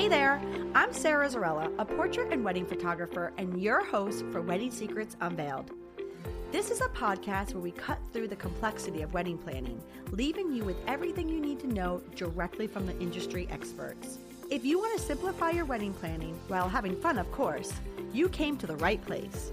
Hey there, I'm Sarah Zarella, a portrait and wedding photographer and your host for Wedding Secrets Unveiled. This is a podcast where we cut through the complexity of wedding planning, leaving you with everything you need to know directly from the industry experts. If you want to simplify your wedding planning while having fun, of course, you came to the right place.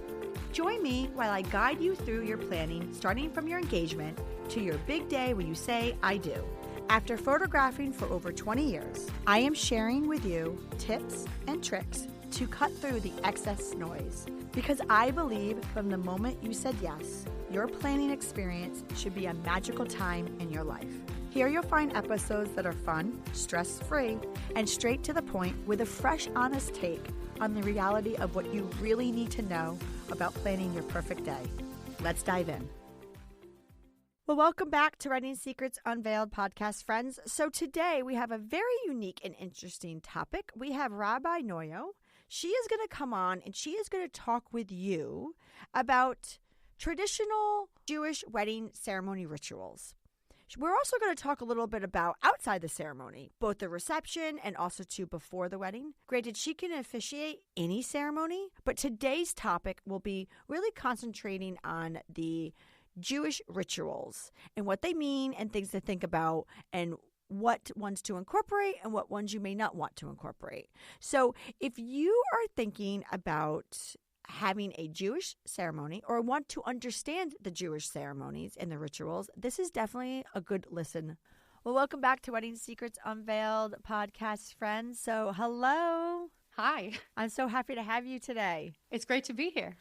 Join me while I guide you through your planning, starting from your engagement to your big day when you say, I do. After photographing for over 20 years, I am sharing with you tips and tricks to cut through the excess noise. Because I believe from the moment you said yes, your planning experience should be a magical time in your life. Here you'll find episodes that are fun, stress-free, and straight to the point with a fresh, honest take on the reality of what you really need to know about planning your perfect day. Let's dive in. Well, welcome back to Wedding Secrets Unveiled podcast, friends. So today we have a very unique and interesting topic. We have Rabbi Noyo. She is going to come on and she is going to talk with you about traditional Jewish wedding ceremony rituals. We're also going to talk a little bit about outside the ceremony, both the reception and also before the wedding. Granted, she can officiate any ceremony, but today's topic will be really concentrating on the Jewish rituals and what they mean and things to think about and what ones to incorporate and what ones you may not want to incorporate. So if you are thinking about having a Jewish ceremony or want to understand the Jewish ceremonies and the rituals, this is definitely a good listen. Well, welcome back to Wedding Secrets Unveiled podcast, friends. So hello. Hi. I'm so happy to have you today. It's great to be here.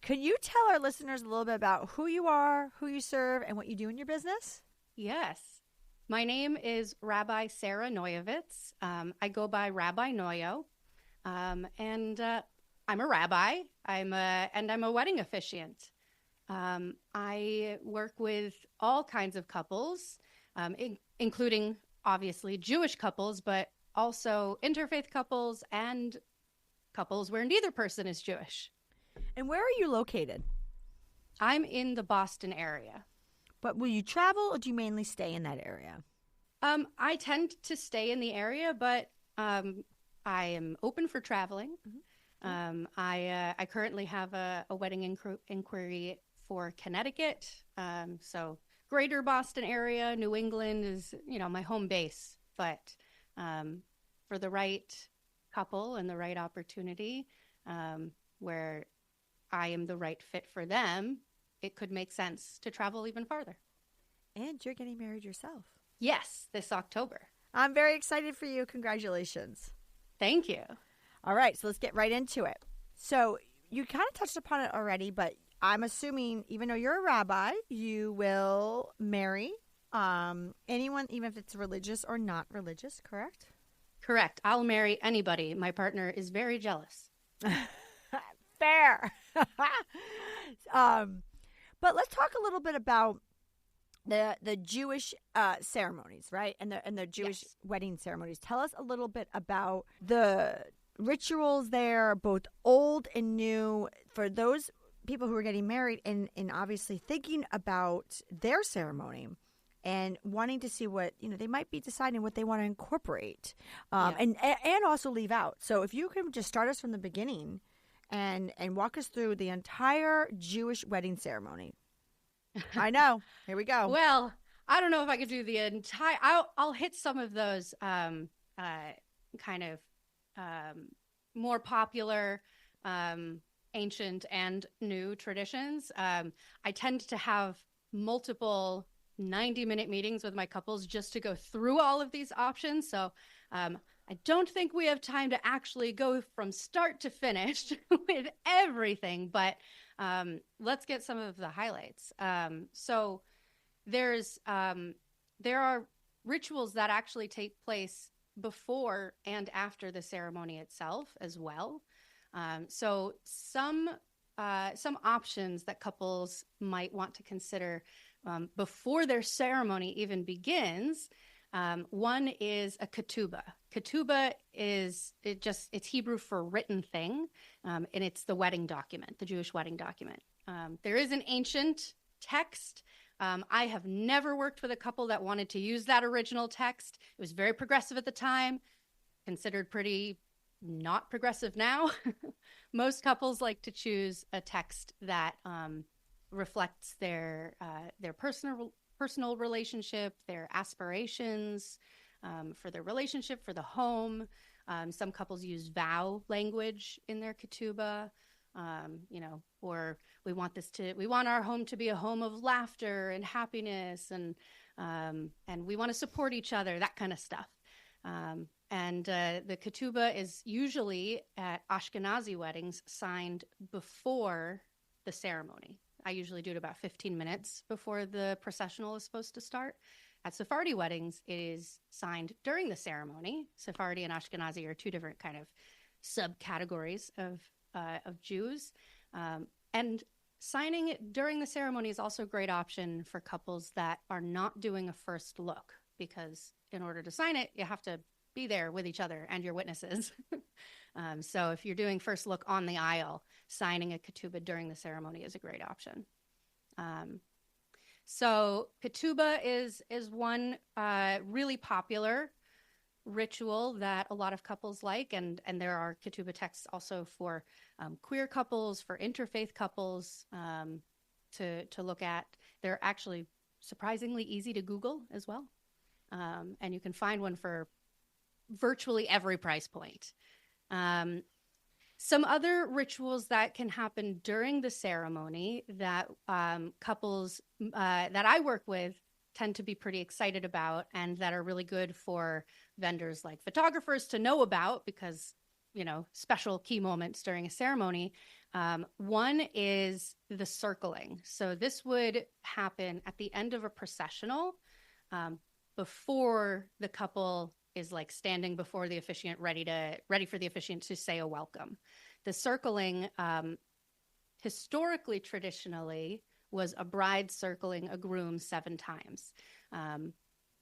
Could you tell our listeners a little bit about who you are, who you serve, and what you do in your business? Yes. My name is Rabbi Sarah Noyovitz. I go by Rabbi Noyo, and I'm a rabbi. I'm a wedding officiant. I work with all kinds of couples, including obviously Jewish couples, but also interfaith couples and couples where neither person is Jewish. And where are you located? I'm in the Boston area. But will you travel or do you mainly stay in that area? I tend to stay in the area, but I am open for traveling. Mm-hmm. I currently have a wedding inquiry for Connecticut. So greater Boston area, New England is, my home base. But for the right couple and the right opportunity, where I am the right fit for them, it could make sense to travel even farther. And you're getting married yourself. Yes, this October. I'm very excited for you. Congratulations. Thank you. All right, so let's get right into it. So you kind of touched upon it already, but I'm assuming even though you're a rabbi, you will marry anyone, even if it's religious or not religious, correct? Correct. I'll marry anybody. My partner is very jealous. Fair. But let's talk a little bit about the Jewish ceremonies, right? And the Jewish wedding ceremonies. Tell us a little bit about the rituals there, both old and new, for those people who are getting married and obviously thinking about their ceremony and wanting to see what, they might be deciding what they want to incorporate and also leave out. So if you can just start us from the beginning and walk us through the entire Jewish wedding ceremony. I know. Here we go. Well, I don't know if I could do the entire. I'll hit some of those kind of more popular, ancient and new traditions. I tend to have multiple 90-minute meetings with my couples just to go through all of these options. So I don't think we have time to actually go from start to finish with everything, but let's get some of the highlights. So there are rituals that actually take place before and after the ceremony itself as well. So some options that couples might want to consider before their ceremony even begins. One is a ketubah. Ketubah it's Hebrew for written thing, and it's the wedding document, the Jewish wedding document. There is an ancient text. I have never worked with a couple that wanted to use that original text. It was very progressive at the time. considered pretty not progressive now. Most couples like to choose a text that reflects their personal relationship, their aspirations for their relationship, for the home. Some couples use vow language in their ketubah, or we want our home to be a home of laughter and happiness, and we want to support each other, that kind of stuff. And the ketubah is usually at Ashkenazi weddings signed before the ceremony. I usually do it about 15 minutes before the processional is supposed to start. At Sephardi weddings, it is signed during the ceremony. Sephardi and Ashkenazi are two different kind of subcategories of Jews. And signing it during the ceremony is also a great option for couples that are not doing a first look, because in order to sign it, you have to be there with each other and your witnesses. So if you're doing first look on the aisle, signing a ketubah during the ceremony is a great option. So ketubah is one really popular ritual that a lot of couples like, and there are ketubah texts also for queer couples, for interfaith couples to look at. They're actually surprisingly easy to Google as well, and you can find one for virtually every price point. Some other rituals that can happen during the ceremony that couples that I work with tend to be pretty excited about, and that are really good for vendors like photographers to know about, because, special key moments during a ceremony. One is the circling. So this would happen at the end of a processional, before the couple is like standing before the officiant, ready for the officiant to say a welcome. The circling, historically, traditionally, was a bride circling a groom 7 times.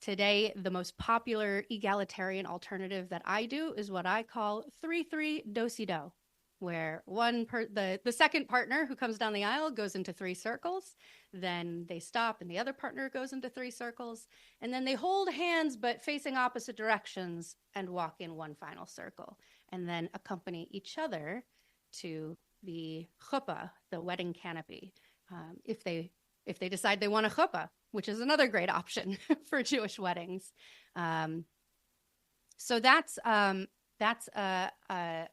Today, the most popular egalitarian alternative that I do is what I call 3-3 do-si-do, where the second partner who comes down the aisle goes into 3 circles, then they stop and the other partner goes into 3 circles, and then they hold hands but facing opposite directions and walk in one final circle, and then accompany each other to the chuppah, the wedding canopy, if they decide they want a chuppah, which is another great option for Jewish weddings. So that's a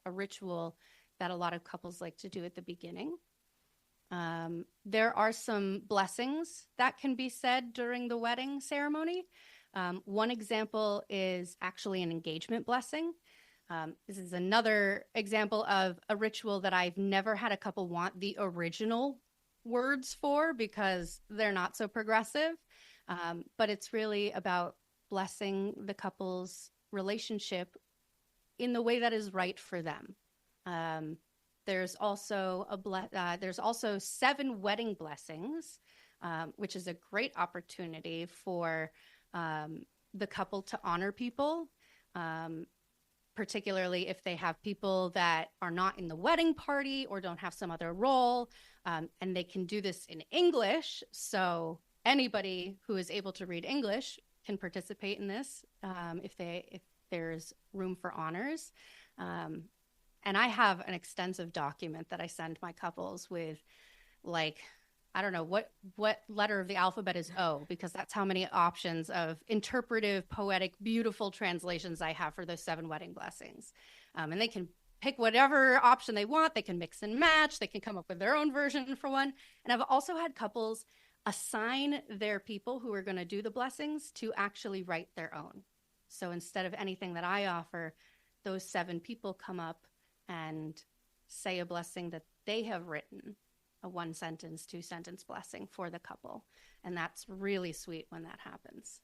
ritual that a lot of couples like to do at the beginning. There are some blessings that can be said during the wedding ceremony. One example is actually an engagement blessing. This is another example of a ritual that I've never had a couple want the original words for, because they're not so progressive. But it's really about blessing the couple's relationship in the way that is right for them. There's also there's also 7 wedding blessings, which is a great opportunity for the couple to honor people, particularly if they have people that are not in the wedding party or don't have some other role, and they can do this in English. So anybody who is able to read English can participate in this if there's room for honors. And I have an extensive document that I send my couples with, like, I don't know what letter of the alphabet is O, because that's how many options of interpretive, poetic, beautiful translations I have for those 7 wedding blessings. And they can pick whatever option they want. They can mix and match. They can come up with their own version for one. And I've also had couples assign their people who are going to do the blessings to actually write their own. So instead of anything that I offer, those 7 people come up and say a blessing that they have written, a 1-sentence, 2-sentence blessing for the couple. And that's really sweet when that happens.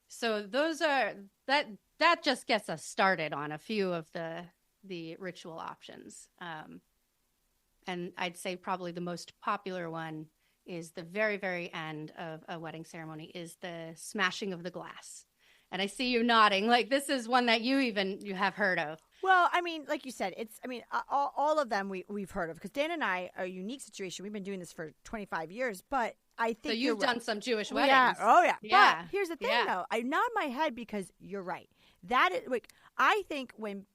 So those are, that just gets us started on a few of the ritual options. And I'd say probably the most popular one is the very, very end of a wedding ceremony is the smashing of the glass. And I see you nodding, like this is one that you have heard of. Well, I mean, like you said, all of them we've heard of, because Dan and I are a unique situation. We've been doing this for 25 years, but I think so. You've done some Jewish weddings. Yeah. Oh, yeah. Yeah. But here's the thing, though. I nod my head because you're right. That is, like, I think when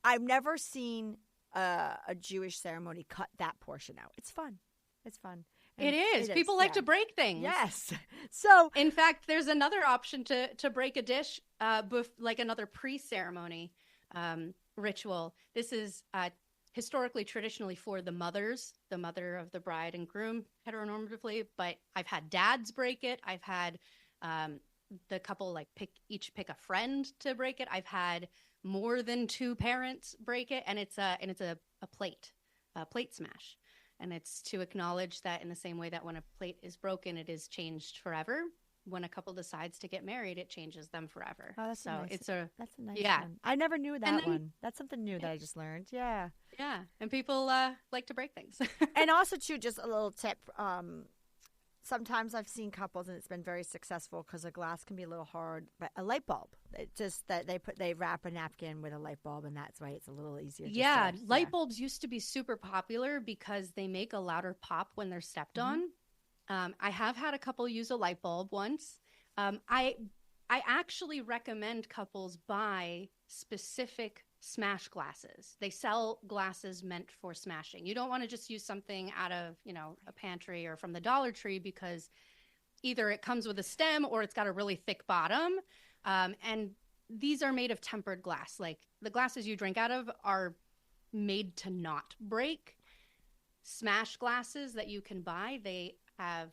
I've never seen a Jewish ceremony cut that portion out. It's fun. It's fun. It is. People like to break things. Yes. So, in fact, there's another option to break a dish, like another pre-ceremony ritual. This is historically, traditionally for the mother of the bride and groom, heteronormatively. But I've had dads break it. I've had the couple like pick a friend to break it. I've had more than two parents break it, and it's a plate smash. And it's to acknowledge that in the same way that when a plate is broken, it is changed forever. When a couple decides to get married, it changes them forever. Oh, that's that's a nice one. I never knew that one. That's something new that I just learned. Yeah. Yeah. And people like to break things. And also, too, just a little tip. Sometimes I've seen couples and it's been very successful because a glass can be a little hard, but a light bulb. It just that they wrap a napkin with a light bulb, and that's why it's a little easier. Yeah, light bulbs used to be super popular because they make a louder pop when they're stepped on. I have had a couple use a light bulb once. I actually recommend couples buy specific smash glasses. They sell glasses meant for smashing. You don't want to just use something out of, a pantry or from the Dollar Tree, because either it comes with a stem or it's got a really thick bottom. And these are made of tempered glass. Like the glasses you drink out of are made to not break. Smash glasses that you can buy, they have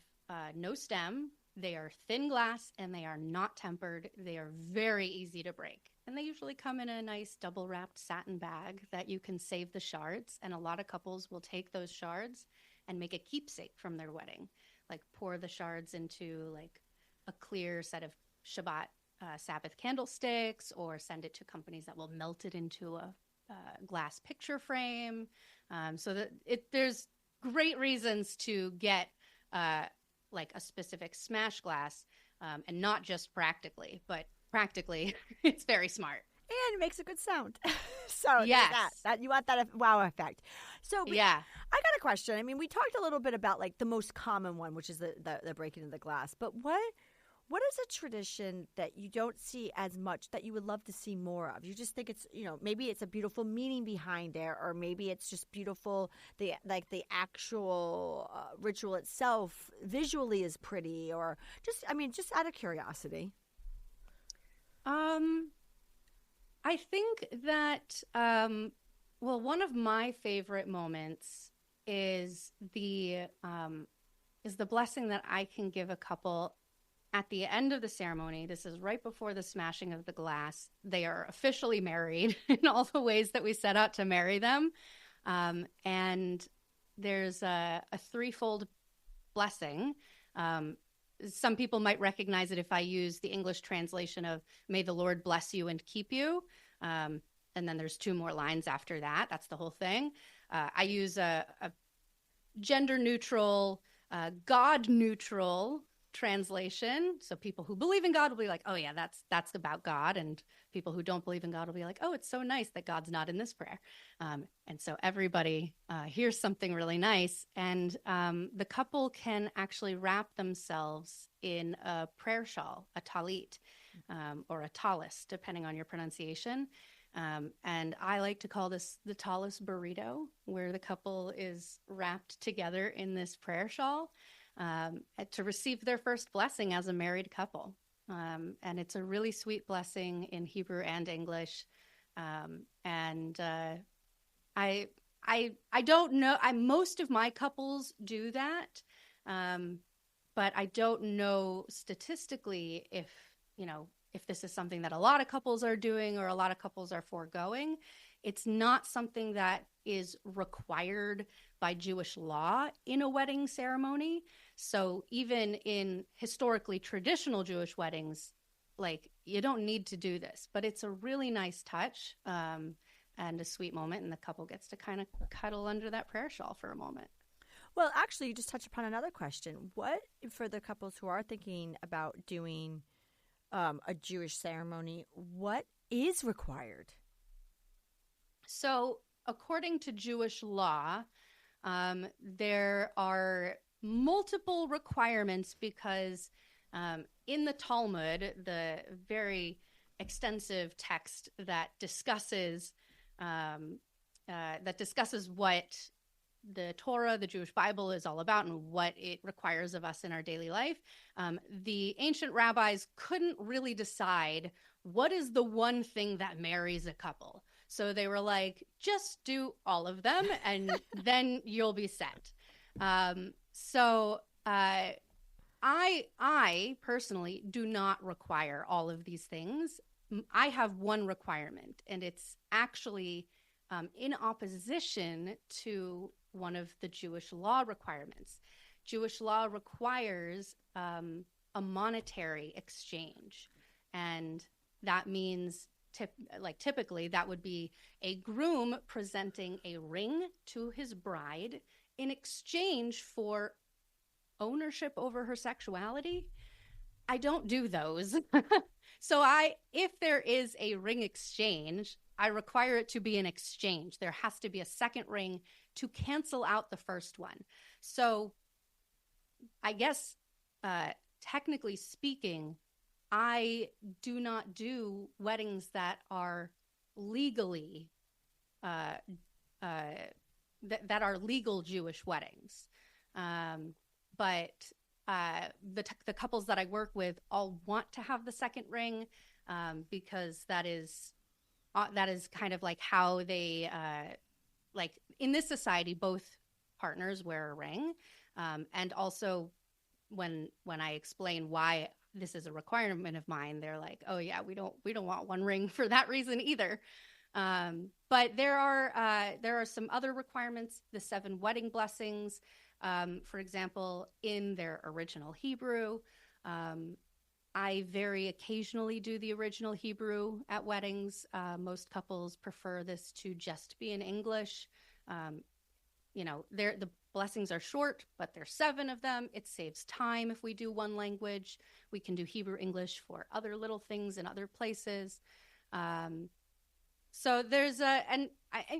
no stem. They are thin glass and they are not tempered. They are very easy to break. And they usually come in a nice double wrapped satin bag that you can save the shards. And a lot of couples will take those shards and make a keepsake from their wedding. Like pour the shards into like a clear set of Shabbat Sabbath candlesticks, or send it to companies that will melt it into a glass picture frame. So that there's great reasons to get like a specific smash glass, and not just practically, but practically it's very smart. And it makes a good sound. So yes, that you want that wow effect. So yeah, I got a question. I mean, we talked a little bit about like the most common one, which is the breaking of the glass. But what is a tradition that you don't see as much that you would love to see more of? You just think it's, maybe it's a beautiful meaning behind it, or maybe it's just beautiful. The actual ritual itself visually is pretty, or just out of curiosity. I think that, one of my favorite moments is the blessing that I can give a couple at the end of the ceremony. This is right before the smashing of the glass. They are officially married in all the ways that we set out to marry them. And there's a threefold blessing. Some people might recognize it if I use the English translation of "May the Lord bless you and keep you." And then there's two more lines after that. That's the whole thing. I use a gender-neutral, God-neutral translation. So people who believe in God will be like, oh yeah, that's about God. And people who don't believe in God will be like, oh, it's so nice that God's not in this prayer. And so everybody hears something really nice. And the couple can actually wrap themselves in a prayer shawl, a talit, or a talis, depending on your pronunciation. And I like to call this the talis burrito, where the couple is wrapped together in this prayer shawl to receive their first blessing as a married couple. And it's a really sweet blessing in Hebrew and English. And I don't know. Most of my couples do that. But I don't know statistically if this is something that a lot of couples are doing or a lot of couples are foregoing. It's not something that is required by Jewish law in a wedding ceremony. So even in historically traditional Jewish weddings, like, you don't need to do this, but it's a really nice touch and a sweet moment. And the couple gets to kind of cuddle under that prayer shawl for a moment. Well, actually, you just touched upon another question. What, for the couples who are thinking about doing a Jewish ceremony, what is required? So according to Jewish law, there are multiple requirements because in the Talmud, the very extensive text that discusses what the Torah, the Jewish Bible, is all about and what it requires of us in our daily life. The ancient rabbis couldn't really decide what is the one thing that marries a couple. So they were like, just do all of them and then you'll be set. I personally do not require all of these things. I have one requirement, and it's actually in opposition to one of the Jewish law requirements. Jewish law requires a monetary exchange, and that means typically that would be a groom presenting a ring to his bride in exchange for ownership over her sexuality. I don't do those. So if there is a ring exchange, I require it to be an exchange. There has to be a second ring to cancel out the first one. So I guess, technically speaking, I do not do weddings that are legally, that are legal Jewish weddings. But the couples that I work with all want to have the second ring, because that is kind of like how they, like in this society, both partners wear a ring. And also when I explain why this is a requirement of mine, they're like, oh yeah, we don't want one ring for that reason either. But there are some other requirements, the 7 wedding blessings, for example, in their original Hebrew. I very occasionally do the original Hebrew at weddings. Most couples prefer this to just be in English. The blessings are short, but there's 7 of them. It saves time if we do one language. We can do Hebrew English for other little things in other places. So there's and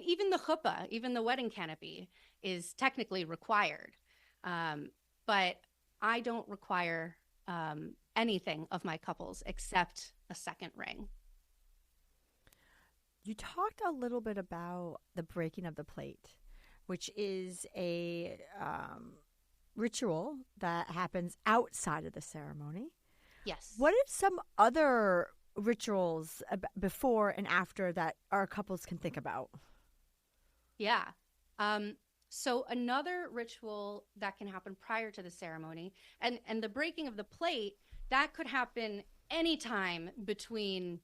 even the chuppah, even the wedding canopy, is technically required. But I don't require anything of my couples except a second ring. You talked a little bit about the breaking of the plate, which is a ritual that happens outside of the ceremony. Yes. What are some other rituals before and after that our couples can think about? Yeah. So another ritual that can happen prior to the ceremony, and the breaking of the plate, that could happen anytime between,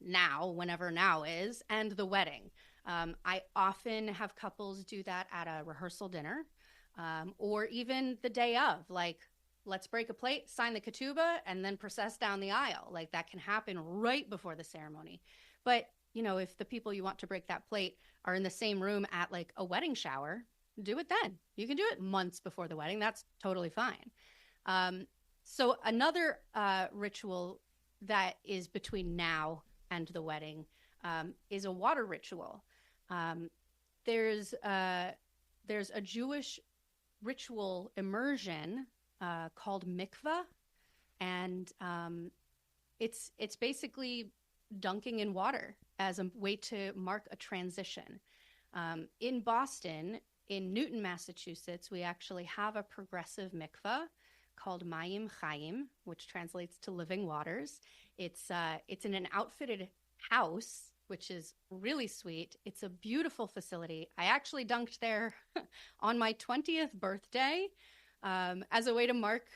now, whenever now is, and the wedding. I often have couples do that at a rehearsal dinner, or even the day of, like, let's break a plate, sign the ketubah, and then process down the aisle. Like, that can happen right before the ceremony. But, if the people you want to break that plate are in the same room at like a wedding shower, do it then. You can do it months before the wedding. That's totally fine. So another ritual that is between now and the wedding is a water ritual. There's a Jewish ritual immersion called mikvah, and it's basically dunking in water as a way to mark a transition. In Boston, in Newton, Massachusetts, we actually have a progressive mikvah called Mayim Chaim, which translates to living waters. It's in an outfitted house, which is really sweet. It's a beautiful facility. I actually dunked there on my 20th birthday as a way to mark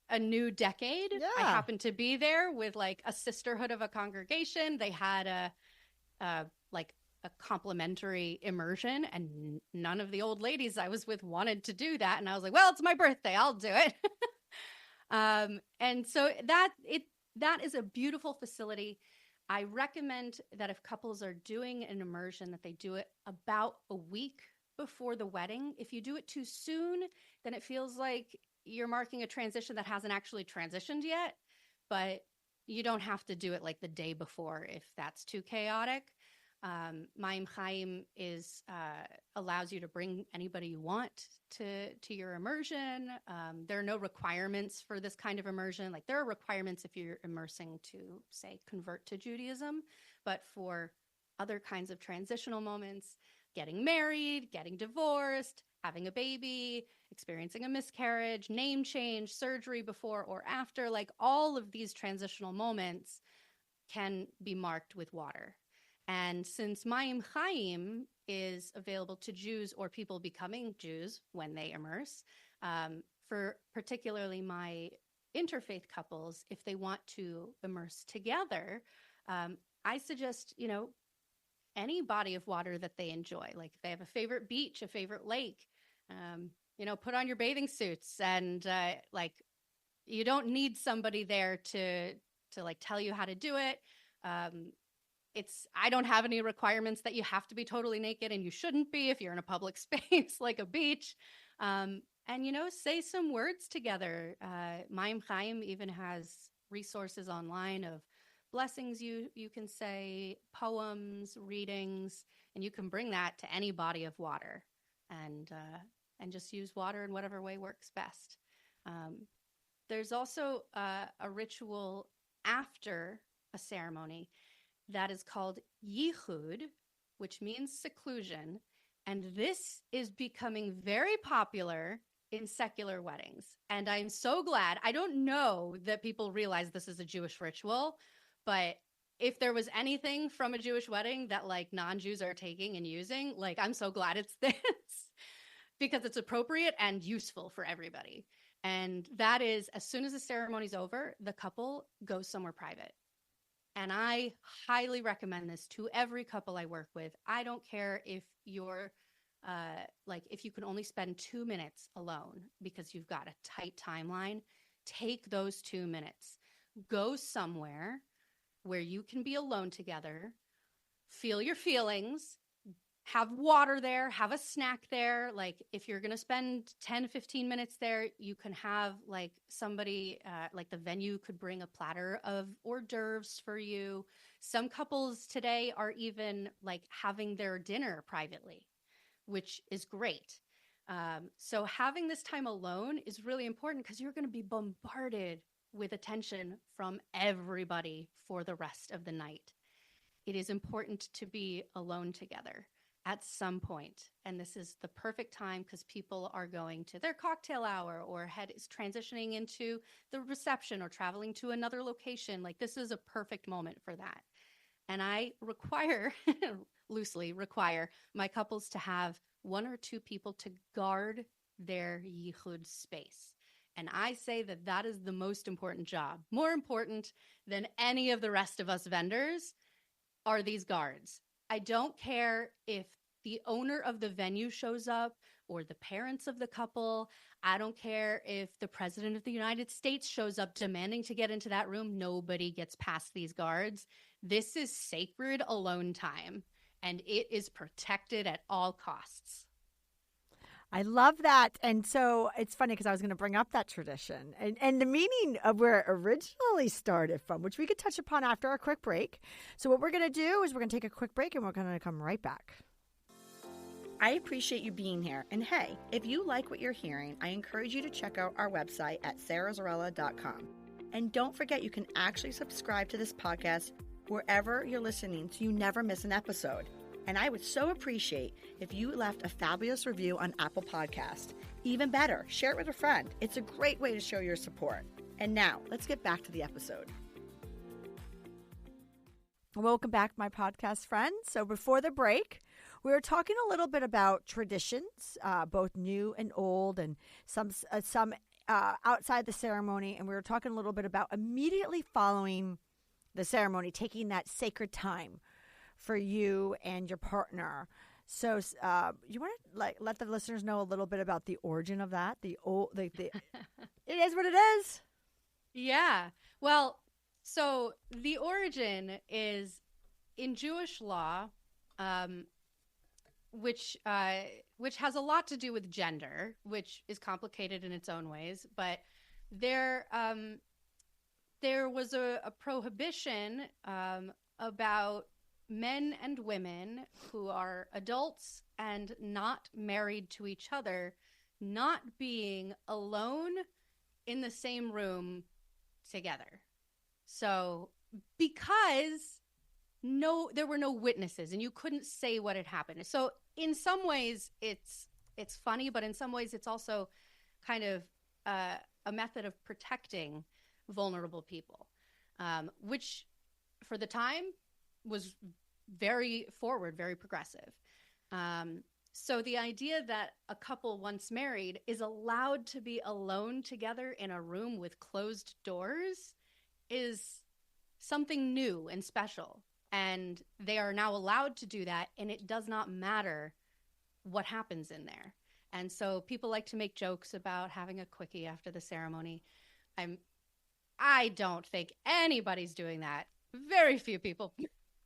a new decade. Yeah. I happened to be there with like a sisterhood of a congregation. They had a complimentary immersion, and none of the old ladies I was with wanted to do that. And I was like, well, it's my birthday, I'll do it. And so that is a beautiful facility. I recommend that if couples are doing an immersion, that they do it about a week before the wedding. If you do it too soon, then it feels like you're marking a transition that hasn't actually transitioned yet. But you don't have to do it like the day before if that's too chaotic. Mayim Chaim allows you to bring anybody you want to your immersion. There are no requirements for this kind of immersion. Like there are requirements if you're immersing to, say, convert to Judaism, but for other kinds of transitional moments, getting married, getting divorced, having a baby, experiencing a miscarriage, name change, surgery before or after, like all of these transitional moments can be marked with water. And since Mayim Chaim is available to Jews or people becoming Jews when they immerse, for particularly my interfaith couples, if they want to immerse together, I suggest, any body of water that they enjoy. Like if they have a favorite beach, a favorite lake, put on your bathing suits and you don't need somebody there to like tell you how to do it. I don't have any requirements that you have to be totally naked, and you shouldn't be if you're in a public space like a beach. And say some words together. Mayim Chaim even has resources online of blessings you can say, poems, readings, and you can bring that to any body of water, and just use water in whatever way works best. There's also a ritual after a ceremony that is called yichud, which means seclusion, and this is becoming very popular in secular weddings. And I'm so glad. I don't know that people realize this is a Jewish ritual, but if there was anything from a Jewish wedding that like non-Jews are taking and using, like I'm so glad it's this because it's appropriate and useful for everybody. And that is, as soon as the ceremony's over, the couple goes somewhere private. And I highly recommend this to every couple I work with. I don't care if you're if you can only spend 2 minutes alone because you've got a tight timeline, take those 2 minutes. Go somewhere where you can be alone together, feel your feelings, have water there, have a snack there. Like if you're going to spend 10, 15 minutes there, you can have like somebody, like the venue could bring a platter of hors d'oeuvres for you. Some couples today are even like having their dinner privately, which is great. So having this time alone is really important because you're going to be bombarded with attention from everybody for the rest of the night. It is important to be alone together at some point. And this is the perfect time because people are going to their cocktail hour or is transitioning into the reception or traveling to another location. Like this is a perfect moment for that. And I loosely require my couples to have 1 or 2 people to guard their yichud space. And I say that that is the most important job. More important than any of the rest of us vendors are these guards. I don't care if the owner of the venue shows up or the parents of the couple. I don't care if the president of the United States shows up demanding to get into that room. Nobody gets past these guards. This is sacred alone time, and it is protected at all costs. I love that. And so it's funny because I was going to bring up that tradition and the meaning of where it originally started from, which we could touch upon after our quick break. So what we're going to do is we're going to take a quick break and we're going to come right back. I appreciate you being here. And hey, if you like what you're hearing, I encourage you to check out our website at sarahzarella.com. And don't forget, you can actually subscribe to this podcast wherever you're listening so you never miss an episode. And I would so appreciate if you left a fabulous review on Apple Podcast. Even better, share it with a friend. It's a great way to show your support. And now, let's get back to the episode. Welcome back, my podcast friends. So before the break, we were talking a little bit about traditions, both new and old, and some outside the ceremony. And we were talking a little bit about immediately following the ceremony, taking that sacred time for you and your partner. So you want to let the listeners know a little bit about the origin of that? It is what it is. Yeah. Well, so the origin is in Jewish law, which has a lot to do with gender, which is complicated in its own ways. But there was a prohibition about men and women who are adults and not married to each other not being alone in the same room together. So because there were no witnesses and you couldn't say what had happened. So in some ways it's funny, but in some ways it's also kind of a method of protecting vulnerable people, which for the time was very forward, very progressive. So the idea that a couple once married is allowed to be alone together in a room with closed doors is something new and special. And they are now allowed to do that, and it does not matter what happens in there. And so people like to make jokes about having a quickie after the ceremony. I don't think anybody's doing that. Very few people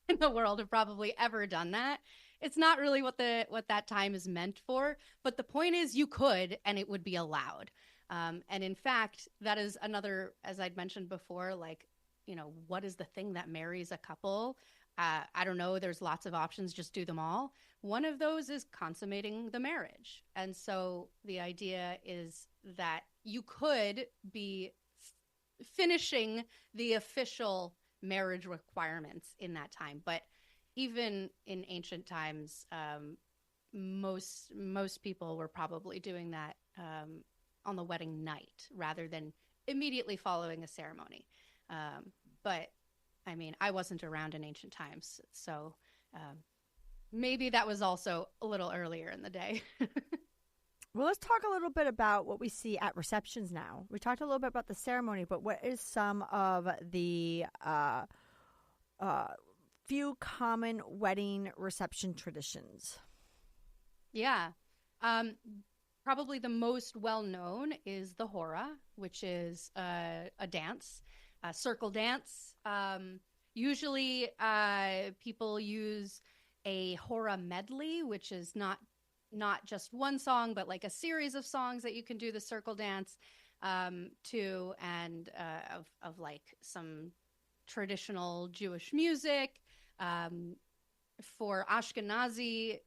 in the world have probably ever done that. It's not really what that time is meant for. But the point is you could, and it would be allowed. And in fact, that is another, as I'd mentioned before, like, you know, what is the thing that marries a couple? I don't know. There's lots of options. Just do them all. One of those is consummating the marriage. And so the idea is that you could be finishing the official marriage requirements in that time. But even in ancient times, most people were probably doing that on the wedding night rather than immediately following a ceremony. But I mean, I wasn't around in ancient times, so maybe that was also a little earlier in the day. Well, let's talk a little bit about what we see at receptions now. We talked a little bit about the ceremony, but what is some of the few common wedding reception traditions? Yeah. Probably the most well-known is the hora, which is a dance. Circle dance. Usually people use a hora medley, which is not just one song, but like a series of songs that you can do the circle dance to, and of like some traditional Jewish music. For Ashkenazi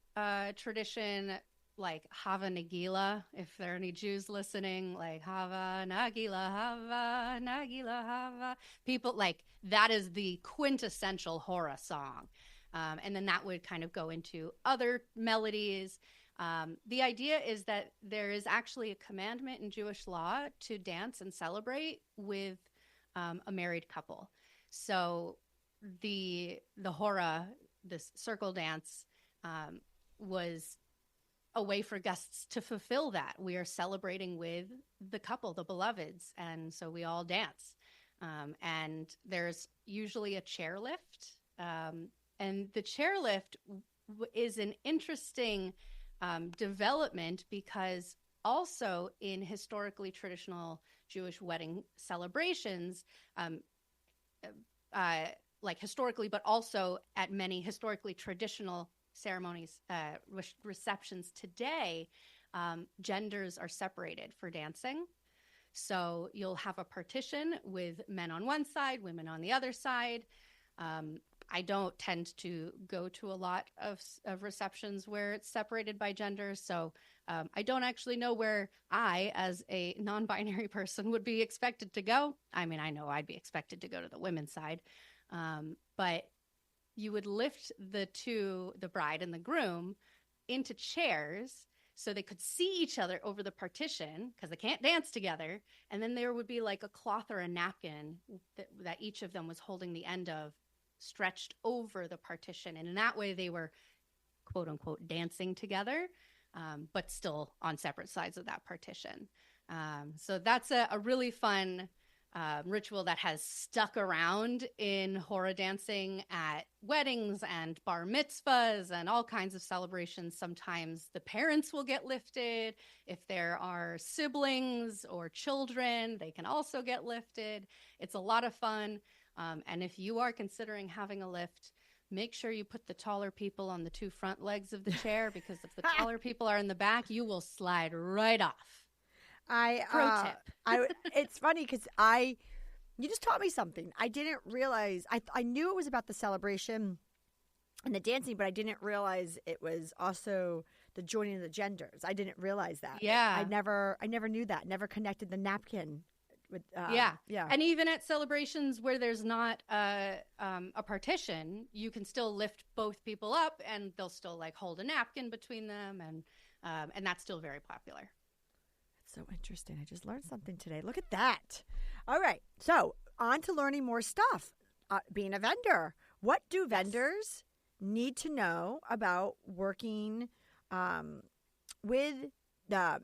tradition, like Hava Nagila, if there are any Jews listening, like Hava Nagila, Hava Nagila, Hava. People like that is the quintessential hora song. And then that would kind of go into other melodies. The idea is that there is actually a commandment in Jewish law to dance and celebrate with a married couple. So the hora, this circle dance, was a way for guests to fulfill that. We are celebrating with the couple, the beloveds, and so we all dance. And there's usually a chairlift, and the chairlift is an interesting development because also in historically traditional Jewish wedding celebrations, like historically, but also at many historically traditional ceremonies, receptions today, genders are separated for dancing. So you'll have a partition with men on one side, women on the other side. I don't tend to go to a lot of receptions where it's separated by gender. So I don't actually know where I, as a non-binary person, would be expected to go. I mean, I know I'd be expected to go to the women's side. But you would lift the bride and the groom into chairs so they could see each other over the partition because they can't dance together. And then there would be like a cloth or a napkin that each of them was holding the end of stretched over the partition. And in that way, they were, quote unquote, dancing together, but still on separate sides of that partition. So that's a really fun ritual that has stuck around in hora dancing at weddings and bar mitzvahs and all kinds of celebrations. Sometimes the parents will get lifted. If there are siblings or children, they can also get lifted. It's a lot of fun. And if you are considering having a lift, make sure you put the taller people on the two front legs of the chair, because if the taller people are in the back, you will slide right off. Pro tip. It's funny because you just taught me something. I didn't realize. I knew it was about the celebration and the dancing, but I didn't realize it was also the joining of the genders. I didn't realize that. Yeah. I never knew that. Never connected the napkin with. Yeah. Yeah. And even at celebrations where there's not a partition, you can still lift both people up, and they'll still like hold a napkin between them, and that's still very popular. That's so interesting. I just learned something today. Look at that. All right. So on to learning more stuff. Being a vendor. What do vendors need to know about working with the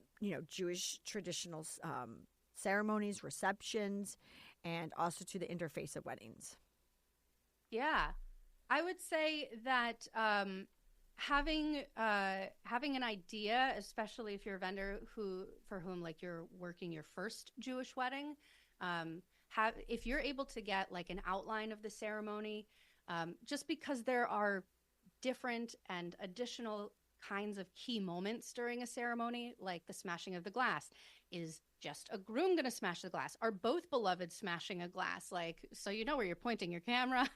Jewish traditional ceremonies, receptions, and also to the interface of weddings? Yeah, I would say that having an idea, especially if you're a vendor for whom like you're working your first Jewish wedding, if you're able to get like an outline of the ceremony, just because there are different and additional kinds of key moments during a ceremony, like the smashing of the glass. Is just a groom going to smash the glass? Are both beloveds smashing a glass? Like, so you know where you're pointing your camera.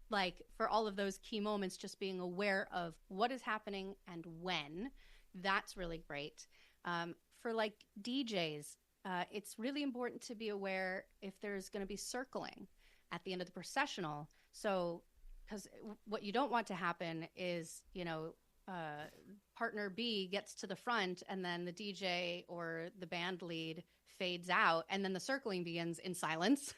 Like for all of those key moments, just being aware of what is happening and when, that's really great. For like DJs, it's really important to be aware if there's going to be circling at the end of the processional. So, because what you don't want to happen is, partner B gets to the front and then the DJ or the band lead fades out and then the circling begins in silence.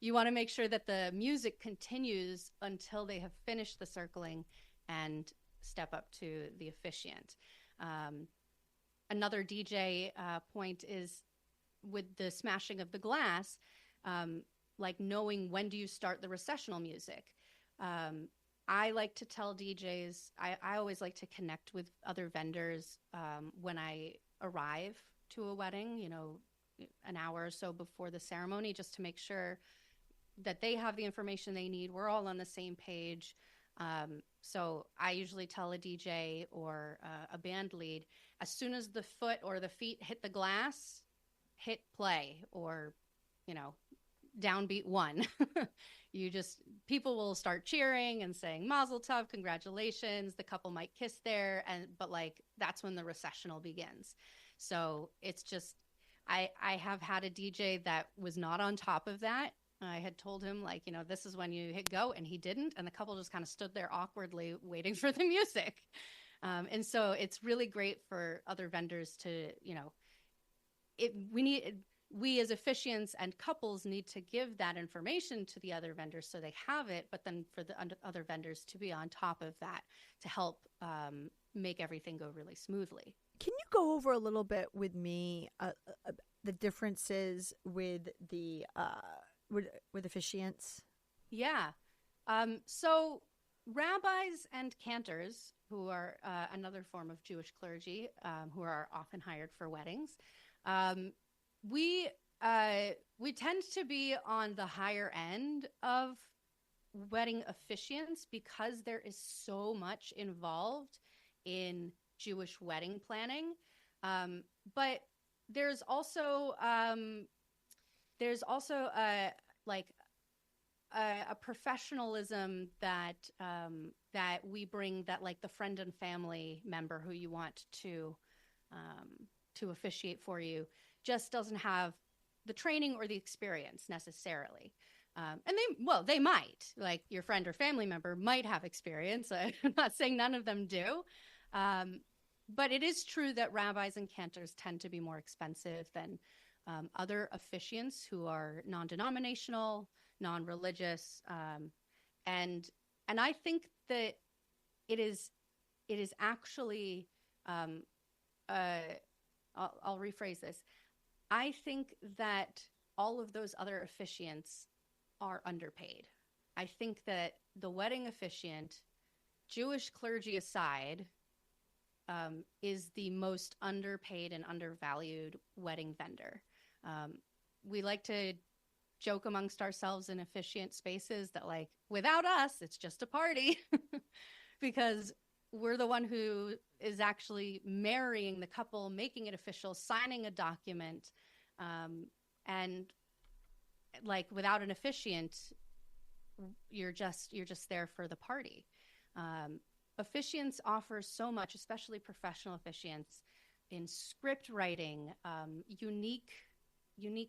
You want to make sure that the music continues until they have finished the circling and step up to the officiant. Another DJ point is with the smashing of the glass, like knowing when do you start the recessional music. I like to tell DJs, I always like to connect with other vendors when I arrive to a wedding, an hour or so before the ceremony, just to make sure that they have the information they need. We're all on the same page. So I usually tell a DJ or a band lead, as soon as the foot or the feet hit the glass, hit play or, downbeat one. People will start cheering and saying mazel tov, congratulations. The couple might kiss there, but like that's when the recessional begins. So it's just, I have had a DJ that was not on top of that. I had told him like, this is when you hit go, and he didn't, and the couple just kind of stood there awkwardly waiting for the music. And so it's really great for other vendors to, we as officiants and couples need to give that information to the other vendors so they have it, but then for the other vendors to be on top of that to help make everything go really smoothly. Can you go over a little bit with me the differences with the with officiants? Yeah. So rabbis and cantors, who are another form of Jewish clergy, who are often hired for weddings, we tend to be on the higher end of wedding officiants because there is so much involved in Jewish wedding planning. But there's also a professionalism that we bring, that like the friend and family member who you want to officiate for you just doesn't have the training or the experience necessarily. And they might, like your friend or family member might have experience. I'm not saying none of them do. But it is true that rabbis and cantors tend to be more expensive than other officiants who are non-denominational, non-religious. And I think that it is actually, I'll rephrase this. I think that all of those other officiants are underpaid. I think that the wedding officiant, Jewish clergy aside, is the most underpaid and undervalued wedding vendor. We like to joke amongst ourselves in officiant spaces that like, without us, it's just a party because we're the one who is actually marrying the couple, making it official, signing a document. And like without an officiant, you're just there for the party. Officiants offer so much, especially professional officiants, in script writing, unique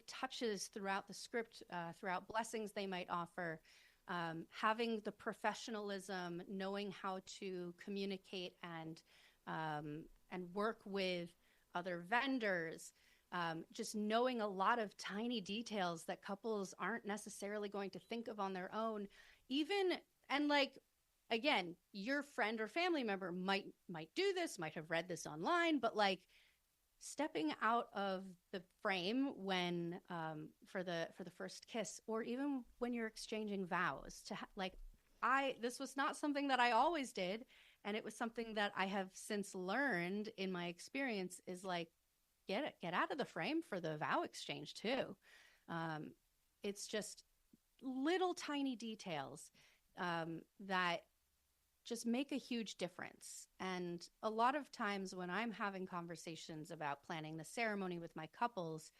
touches throughout the script, throughout blessings they might offer, having the professionalism, knowing how to communicate and work with other vendors, just knowing a lot of tiny details that couples aren't necessarily going to think of on their own. And like, again, your friend or family member might do this, might have read this online, but like stepping out of the frame when for the first kiss, or even when you're exchanging vows, this was not something that I always did, and it was something that I have since learned in my experience is like get out of the frame for the vow exchange too. It's just little tiny details that just make a huge difference. And a lot of times when I'm having conversations about planning the ceremony with my couples,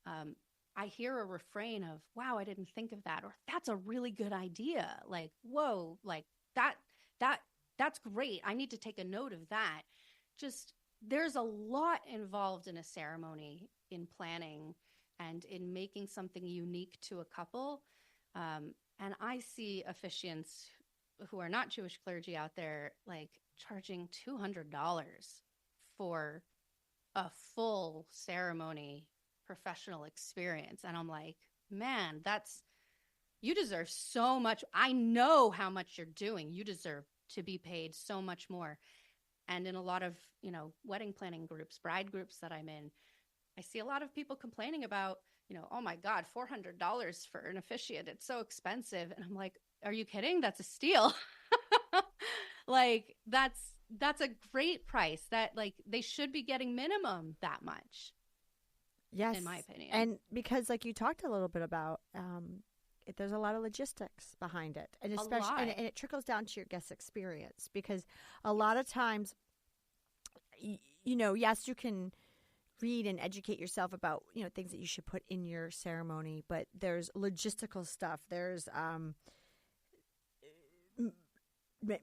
I hear a refrain of, wow, I didn't think of that, or that's a really good idea. Like, whoa, like that's great. I need to take a note of that. Just, there's a lot involved in a ceremony, in planning and in making something unique to a couple. And I see officiants who are not Jewish clergy out there, like charging $200 for a full ceremony professional experience. And I'm like, man, you deserve so much. I know how much you're doing. You deserve to be paid so much more. And in a lot of, wedding planning groups, bride groups that I'm in, I see a lot of people complaining about, oh my God, $400 for an officiant. It's so expensive. And I'm like, are you kidding? That's a steal. Like that's a great price. That, like, they should be getting minimum that much. Yes. In my opinion. And because, like, you talked a little bit about, there's a lot of logistics behind it, and especially, and it trickles down to your guest experience, because a lot of times, yes, you can read and educate yourself about, things that you should put in your ceremony, but there's logistical stuff. There's,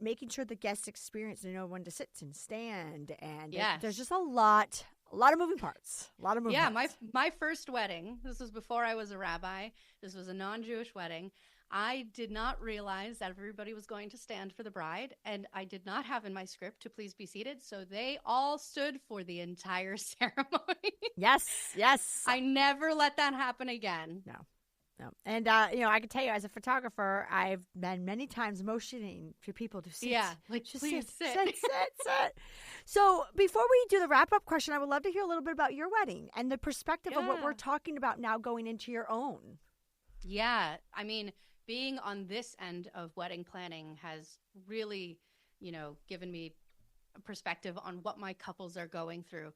making sure the guest experience, they know when to sit and stand, and there's just a lot of moving parts. My first wedding, this was before I was a rabbi. This was a non-Jewish wedding. I did not realize that everybody was going to stand for the bride, and I did not have in my script to please be seated, so they all stood for the entire ceremony. Yes. I never let that happen again. No. And, I can tell you, as a photographer, I've been many times motioning for people to sit. Yeah, like, just please sit. So before we do the wrap-up question, I would love to hear a little bit about your wedding and the perspective of what we're talking about now going into your own. Yeah. I mean, being on this end of wedding planning has really, given me a perspective on what my couples are going through.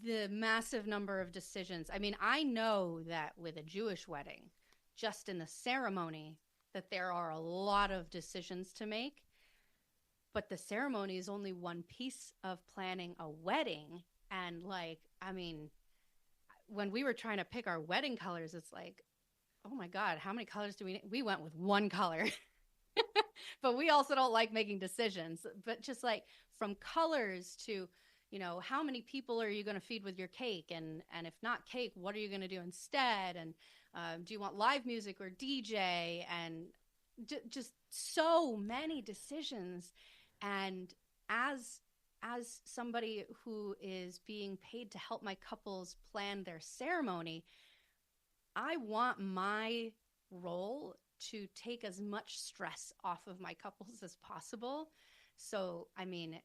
The massive number of decisions. I mean, I know that with a Jewish wedding, just in the ceremony, that there are a lot of decisions to make, but the ceremony is only one piece of planning a wedding. And when we were trying to pick our wedding colors, it's like, oh my God, how many colors do we need? We went with one color, but we also don't like making decisions. But just like from colors to, how many people are you going to feed with your cake? And if not cake, what are you going to do instead? And do you want live music or DJ? And just so many decisions. And as somebody who is being paid to help my couples plan their ceremony, I want my role to take as much stress off of my couples as possible. So, I mean,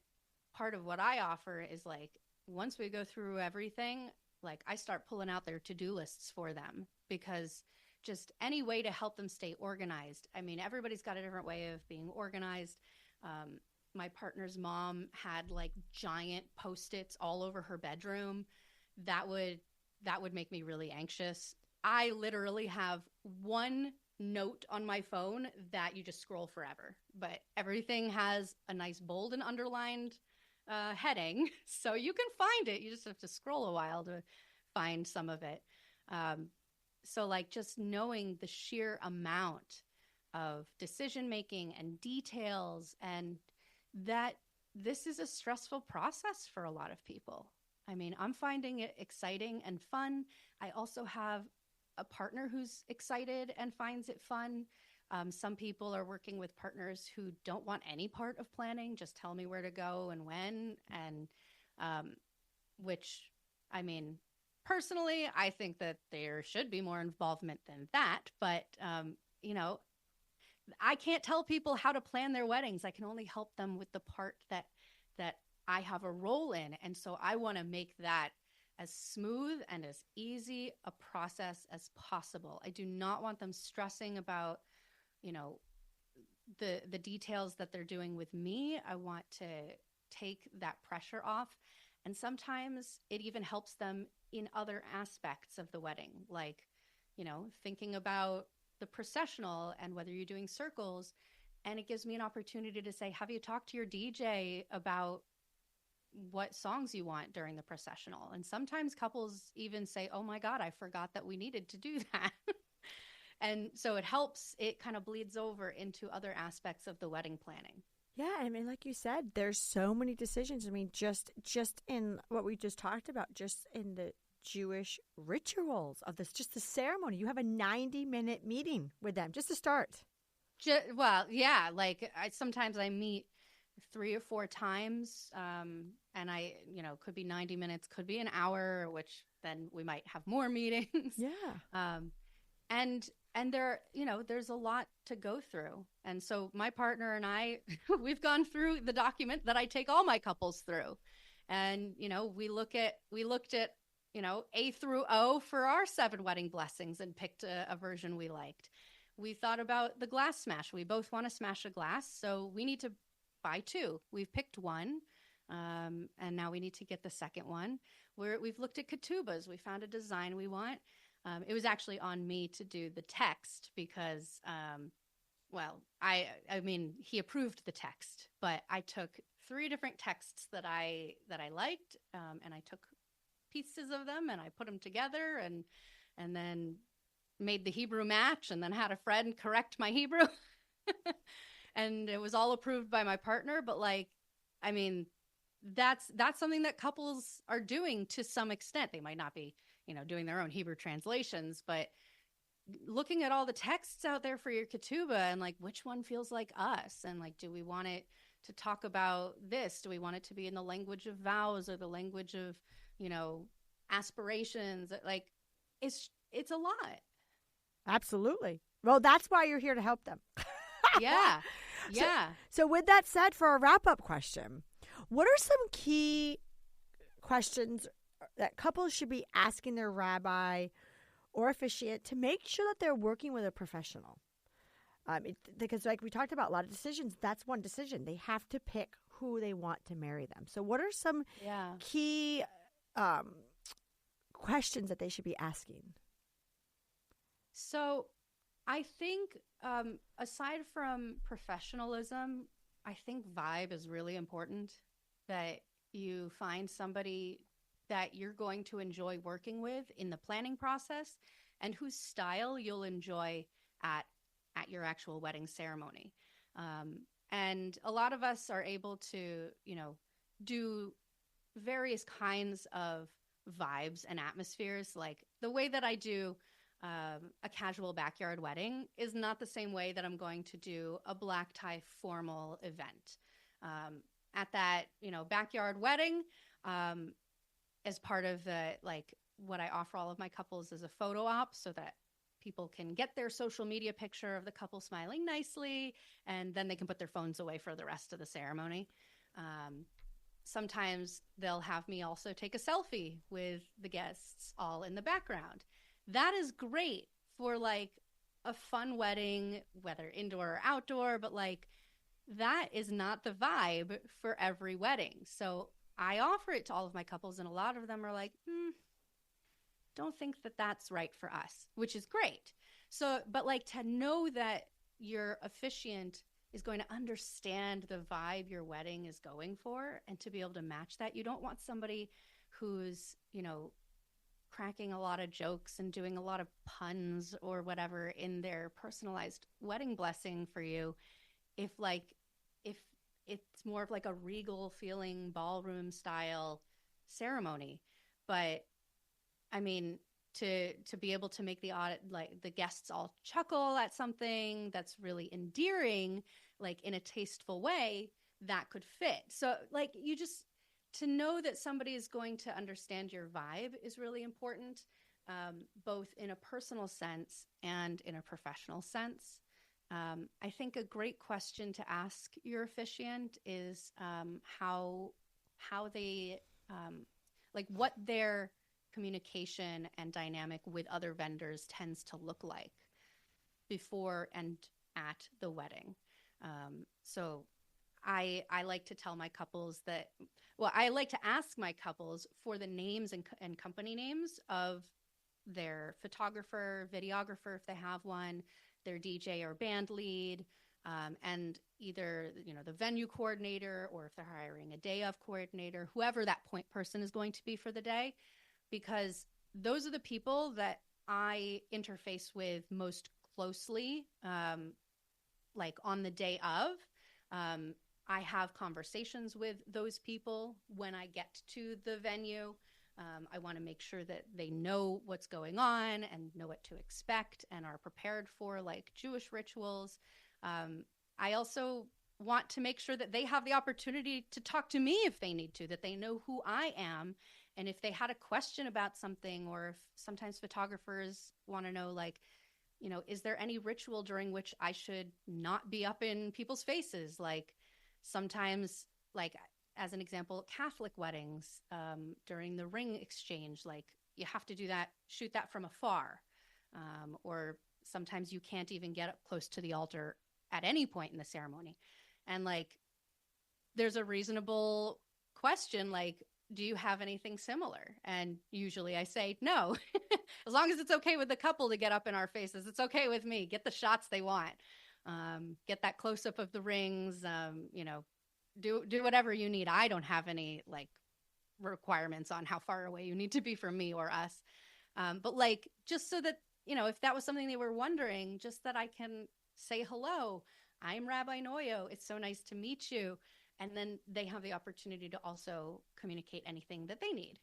part of what I offer is, like, once we go through everything, like, I start pulling out their to-do lists for them, because just any way to help them stay organized. I mean, everybody's got a different way of being organized. My partner's mom had like giant Post-its all over her bedroom. That would make me really anxious. I literally have one note on my phone that you just scroll forever, but everything has a nice bold and underlined heading, so you can find it. You just have to scroll a while to find some of it. So like just knowing the sheer amount of decision making and details, and that this is a stressful process for a lot of people. I mean, I'm finding it exciting and fun. I also have a partner who's excited and finds it fun. Some people are working with partners who don't want any part of planning, just tell me where to go and when, and which, I mean, personally, I think that there should be more involvement than that. But, you know, I can't tell people how to plan their weddings. I can only help them with the part that I have a role in. And so I want to make that as smooth and as easy a process as possible. I do not want them stressing about, you know, the details that they're doing with me. I want to take that pressure off. And sometimes it even helps them in other aspects of the wedding, like, you know, thinking about the processional and whether you're doing circles. And it gives me an opportunity to say, have you talked to your DJ about what songs you want during the processional? And sometimes couples even say, oh my God, I forgot that we needed to do that. And so it helps, it kind of bleeds over into other aspects of the wedding planning. Yeah, I mean, like you said, there's so many decisions. I mean, just in what we just talked about, just in the Jewish rituals of this, just the ceremony, you have a 90-minute meeting with them just to start. Well, yeah, like sometimes I meet 3 or 4 times, and I, you know, could be 90 minutes, could be an hour, which then we might have more meetings. Yeah. And there, you know, there's a lot to go through. And so my partner and I, we've gone through the document that I take all my couples through. And, you know, we looked at, you know, A through O for our 7 wedding blessings and picked a version we liked. We thought about the glass smash. We both want to smash a glass, so we need to buy 2. We've picked one, and now we need to get the second one. We've looked at ketubahs. We found a design we want. It was actually on me to do the text because, well, I mean, he approved the text, but I took 3 different texts that I liked, and I took pieces of them and I put them together and then made the Hebrew match, and then had a friend correct my Hebrew. And it was all approved by my partner. But like, I mean, that's something that couples are doing to some extent. They might not be, you know, doing their own Hebrew translations, but looking at all the texts out there for your ketubah and like, which one feels like us? And like, do we want it to talk about this? Do we want it to be in the language of vows or the language of, you know, aspirations? Like, it's a lot. Absolutely. Well, that's why you're here to help them. Yeah. Yeah. So with that said, for a wrap-up question, what are some key questions that couples should be asking their rabbi or officiant to make sure that they're working with a professional? Because like we talked about, a lot of decisions, that's one decision. They have to pick who they want to marry them. So what are some key questions that they should be asking? So I think aside from professionalism, I think vibe is really important, that you find somebody that you're going to enjoy working with in the planning process and whose style you'll enjoy at your actual wedding ceremony. And a lot of us are able to, you know, do various kinds of vibes and atmospheres. Like the way that I do a casual backyard wedding is not the same way that I'm going to do a black tie formal event. At that, you know, backyard wedding, as part of the, like, what I offer all of my couples is a photo op so that people can get their social media picture of the couple smiling nicely, and then they can put their phones away for the rest of the ceremony. Sometimes they'll have me also take a selfie with the guests all in the background. That is great for like a fun wedding, whether indoor or outdoor, but like that is not the vibe for every wedding. So I offer it to all of my couples, and a lot of them are like, don't think that that's right for us, which is great. So, but like to know that your officiant is going to understand the vibe your wedding is going for and to be able to match that. You don't want somebody who's, you know, cracking a lot of jokes and doing a lot of puns or whatever in their personalized wedding blessing for you, if it's more of like a regal feeling ballroom style ceremony. But I mean, to be able to make the guests all chuckle at something that's really endearing, like in a tasteful way, that could fit. So like to know that somebody is going to understand your vibe is really important, both in a personal sense and in a professional sense. I think a great question to ask your officiant is how they what their communication and dynamic with other vendors tends to look like before and at the wedding. So I like to tell my couples I like to ask my couples for the names and company names of their photographer, videographer, if they have one, their DJ or band lead, and either, the venue coordinator, or if they're hiring a day of coordinator, whoever that point person is going to be for the day, because those are the people that I interface with most closely, like on the day of. I have conversations with those people when I get to the venue. I want to make sure that they know what's going on and know what to expect and are prepared for like Jewish rituals. I also want to make sure that they have the opportunity to talk to me if they need to, that they know who I am. And if they had a question about something, or if sometimes photographers want to know, like, is there any ritual during which I should not be up in people's faces? Like sometimes, like as an example, Catholic weddings, during the ring exchange, like you have to shoot that from afar. Or sometimes you can't even get up close to the altar at any point in the ceremony. And like, there's a reasonable question, like, do you have anything similar? And usually I say no. As long as it's okay with the couple to get up in our faces, it's okay with me. Get the shots they want. Get that close up of the rings. Do whatever you need. I don't have any like requirements on how far away you need to be from me or us. But like, just so that, if that was something they were wondering, just that I can say hello. I'm Rabbi Noyo. It's so nice to meet you. And then they have the opportunity to also communicate anything that they need.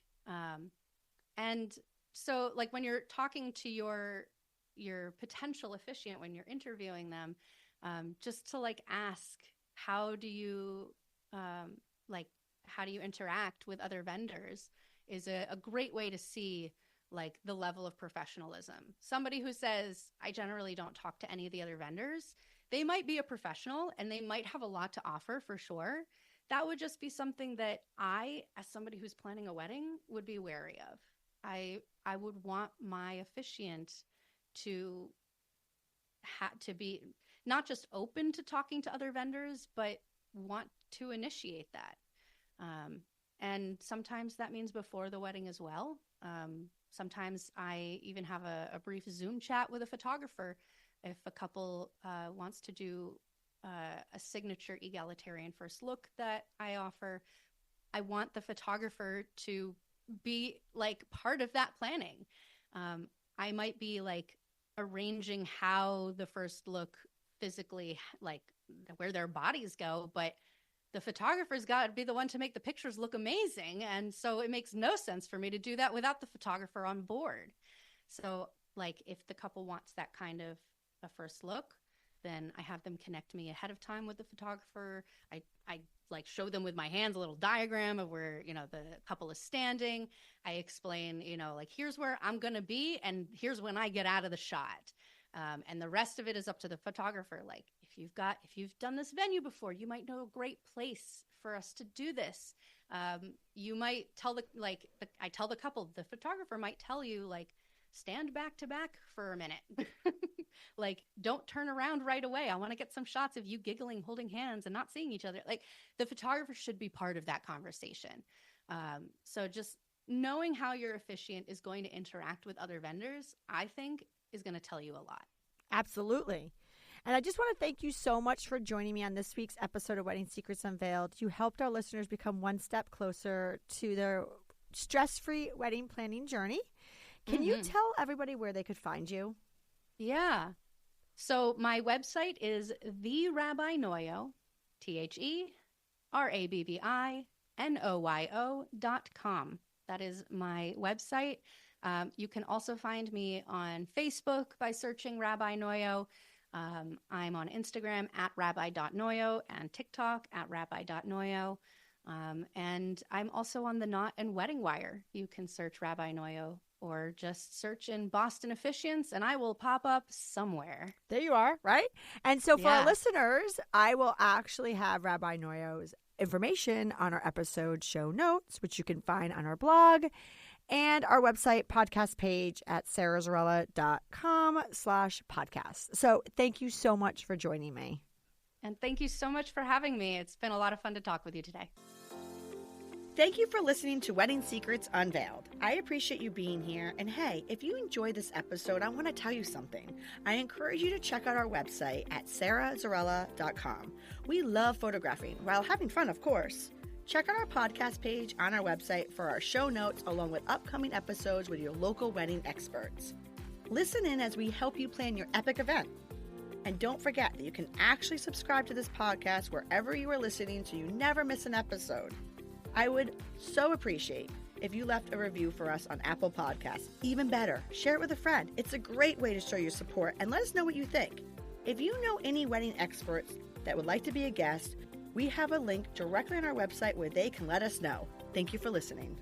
And so like when you're talking to your potential officiant, when you're interviewing them, just to like ask, how do you interact with other vendors is a great way to see like the level of professionalism. Somebody who says, I generally don't talk to any of the other vendors, they might be a professional and they might have a lot to offer for sure. That would just be something that I, as somebody who's planning a wedding, would be wary of. I would want my officiant to be not just open to talking to other vendors, but want to initiate that. And sometimes that means before the wedding as well. Sometimes I even have a brief Zoom chat with a photographer if a couple wants to do a signature egalitarian first look that I offer. I want the photographer to be like part of that planning. I might be like arranging how the first look physically, like where their bodies go, but the photographer's got to be the one to make the pictures look amazing. And so it makes no sense for me to do that without the photographer on board. So like if the couple wants that kind of a first look, then I have them connect me ahead of time with the photographer. I like show them with my hands a little diagram of where, the couple is standing. I explain, like here's where I'm going to be and here's when I get out of the shot. And the rest of it is up to the photographer. Like if you've done this venue before, you might know a great place for us to do this. You might tell I tell the couple, the photographer might tell you like, stand back to back for a minute. Like, don't turn around right away. I want to get some shots of you giggling, holding hands and not seeing each other. Like the photographer should be part of that conversation. So just knowing how your officiant is going to interact with other vendors, I think is going to tell you a lot. Absolutely. And I just want to thank you so much for joining me on this week's episode of Wedding Secrets Unveiled. You helped our listeners become one step closer to their stress-free wedding planning journey. Can you tell everybody where they could find you? Yeah. So my website is the Rabbi Noyo, TheRabbinoyo.com. That is my website. You can also find me on Facebook by searching Rabbi Noyo. I'm on Instagram at rabbi.noyo and TikTok at rabbi.noyo. And I'm also on the Knot and Wedding Wire. You can search Rabbi Noyo or just search in Boston Officiants and I will pop up somewhere. There you are, right? And so for our listeners, I will actually have Rabbi Noyo's information on our episode show notes, which you can find on our blog and our website podcast page at sarahzarella.com/podcast. So thank you so much for joining me. And thank you so much for having me. It's been a lot of fun to talk with you today. Thank you for listening to Wedding Secrets Unveiled. I appreciate you being here. And hey, if you enjoyed this episode, I want to tell you something. I encourage you to check out our website at sarahzarella.com. We love photographing while having fun, of course. Check out our podcast page on our website for our show notes along with upcoming episodes with your local wedding experts. Listen in as we help you plan your epic event. And don't forget that you can actually subscribe to this podcast wherever you are listening so you never miss an episode. I would so appreciate if you left a review for us on Apple Podcasts. Even better, share it with a friend. It's a great way to show your support and let us know what you think. If you know any wedding experts that would like to be a guest, we have a link directly on our website where they can let us know. Thank you for listening.